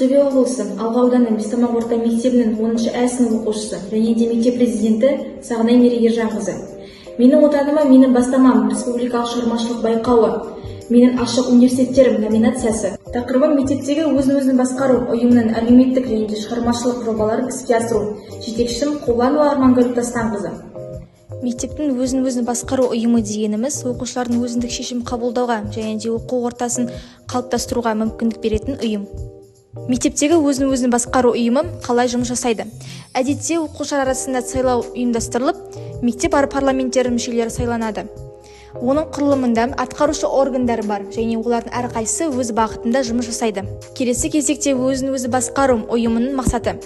Ақтөбе облысы Алға ауданы Бестамақ орта мектебінің 10-шы Ә сынып оқушысы және де мектеп президенті Сағынай Мерегержанқызы. Менің отаныма менің бастамам республикалық шығармашылық байқауы, менің ашық университеттерім номинациясы. Тақырыбым мектептегі өзін-өзін басқару ұйымының әлеуметтік және де шығармашылық жобаларын іске асыру. Жетекшім Қоланова Армангүл Тастанқызы. Мектептің өзін-өзін басқару ұйымы дегеніміз оқушылардың өзіндік шешім қабылдауға және де оқу ортасын қалыптастыруға мүмкіндік беретін ұйым. Мектептегі өзін-өзін басқару ұйымы қалай жұмыс жасайды? Әдетте оқушылар арасында сайлау ұйымдастырылып, мектеп парламенттері мүшелері сайланады. Оның құрылымында атқарушы органдар бар және олардың әрқайсысы өз бағытында жұмыс жасайды. Келесі кезекте өзін-өзі басқару ұйымының мақсаты: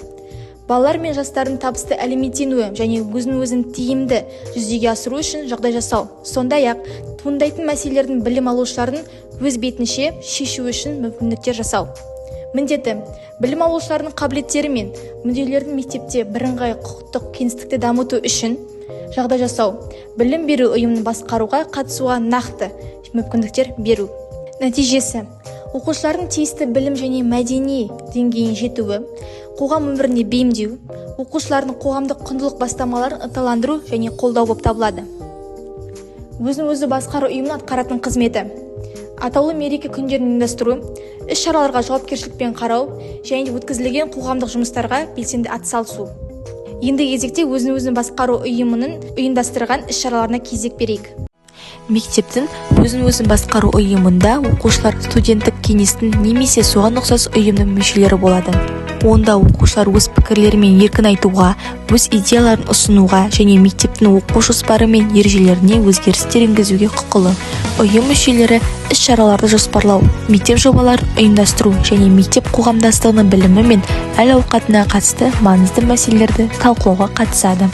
балалар мен жастардың табысты әлеуметтенуі және өзін-өзін тиімді жүзеге асыру үшін жағдай жасау. Сондай-ақ туындайтын мәселелердің білім алушылардың өз бетінше шешу үшін мүмкіндіктер жасау. Міндеті: білім алушылардың қабілеттері мен мүдделерін мектепте бірыңғай құқықтық кеңістікті дамыту үшін жағдай жасау. Білім беру ұйымын басқаруға қатысуға нақты мүмкіндіктер беру. Нәтижесі: оқушылардың тиісті білім және мәдени деңгейін жетуі, қоғам өміріне бейімдеу, оқушылардың қоғамдық құндылық бастамаларын ынталандыру және қолдау болып табылады. Өзін-өзі басқару ұйымының атқаратын қызметі: атаулы мереке күндерін ұйымдастыру, іс-шараларға жауапкершілікпен қарау және өткізілген қоғамдық жұмыстарға белсенді атсалысу. Енді кезекте өзін-өзін басқару ұйымының ұйымдастырған іс-шараларына кезек берейік. Мектептің өзін-өзін басқару ұйымында оқушылар студенттік кеңестің немесе соған ұқсас ұйымның мүшелері болады. Онда оқушылар өз пікірлерімен еркін айтуға, өз идеяларын ұсынуға және мектептің оқу жоспары мен ережелеріне өзгерістер енгізуге құқылы. Ұйым мүшелері іс-шараларды жоспарлау, мектеп жобаларын ұйымдастыру және мектеп қоғамдастығының білімі мен әл-ауқатына қатысты маңызды мәселелерді талқылауға қатысады.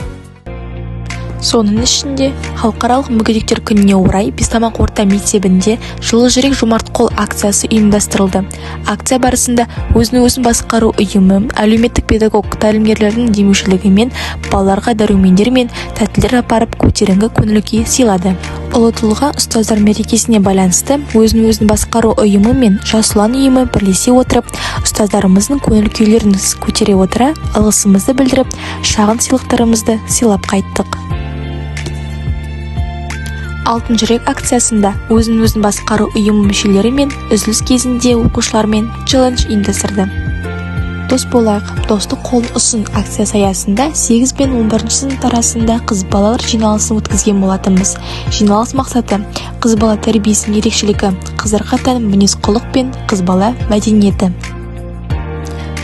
Соның ішінде халықаралық мүгедектер күніне орай Бестамақ орта мектебінде жылы жүрек жомарт қол акциясы ұйымдастырылды. Акция барысында өзін-өзін басқару ұйымы әлеуметтік педагог тәлімгерлердің демеушілігімен балаларға дәрумендер мен тәттілер апарып көтеріңкі көңіл-күй сыйлады. Ұлы тұлға ұстаздар мерекесіне байланысты өзін-өзін басқару ұйымы мен Жас ұлан ұйымы бірлесе отырып, ұстаздарымыздың көңіл-күйлерін көтере отыра, алғысымызды білдіріп, шағын сыйлықтарымызды сыйлап қайттық. Алтын жүрек акциясында өзін-өзін басқару ұйымы мүшелері мен үзіліс кезінде оқушылармен челлендж ұйымдастырды. Дос болайық, достық қолын ұсын акциясы аясында 8 пен 11 сынып арасында қыз балалар жиналысын өткізген болатынбыз. Жиналыс мақсаты: қыз бала тәрбиесінің ерекшелігі, қыздарға тән мінез-құлық пен қыз бала мәдениеті.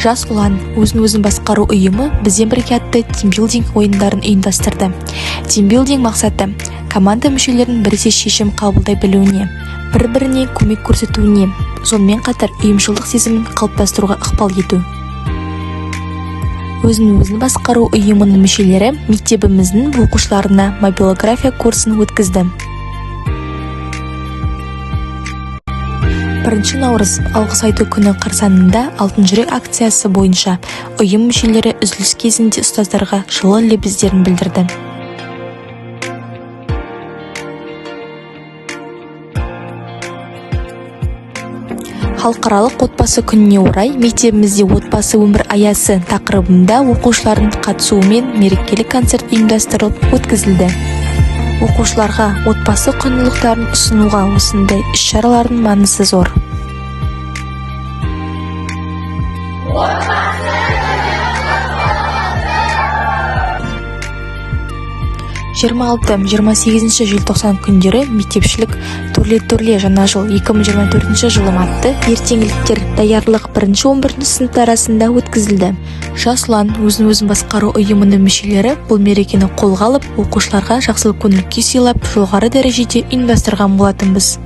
Жас ұлан өзін-өзін басқару ұйымы бізбен бірге атты тимбилдинг ойындарын ұйымдастырды. Тимбилдинг мақсаты: команда мүшелерінің біресе шешім қабылдай білуіне, бір-біріне көмек көрсетуіне, сонымен қатар ұйымшылдық сезімін қалыптастыруға ықпал ету. Өзін-өзін басқару ұйымының мүшелері мектебіміздің оқушыларына мобилография курсын өткізді. 1 наурыз алғыс айту күні қарсаңында алтын жүрек акциясы бойынша ұйым мүшелері үзіліс кезінде ұстаздарға жылы лебіздерін білдірді. Халықаралық отбасы күніне орай мектебімізде отбасы өмір аясы тақырыбында оқушылардың қатысуымен мерекелік концерт ұйымдастырылып өткізілді. Оқушыларға отбасы құндылықтарын ұсынуға осындай іс-шаралардың маңызы зор. 26-28 желтоқсан күндері мектепшілік түрле жаңа жыл 2024 жылы атты ертеңгіліктер даярлық 1-11 сынып арасында өткізілді. Жас ұлан өзін-өзін басқару ұйымының мүшелері бұл мерекені қолға алып, оқушыларға жақсылық көңіл-күй сыйлап, жоғары дәрежеде ұйымдастырған болатынбыз.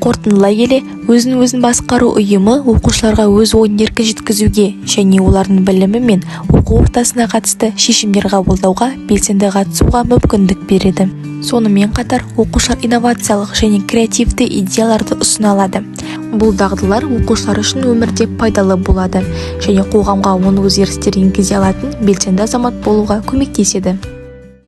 Қорытындылай келе, өзін-өзін басқару ұйымы оқушыларға өз ойын еркін жеткізуге және олардың білімі мен оқу ортасына қатысты шешімдер қабылдауға белсенді қатысуға мүмкіндік береді. Сонымен қатар, оқушылар инновациялық және креативті идеяларды ұсына алады. Бұл дағдылар оқушылар үшін өмірде пайдалы болады және қоғамға оң өзгерістер енгізе алатын белсенді азамат болуға көмектеседі.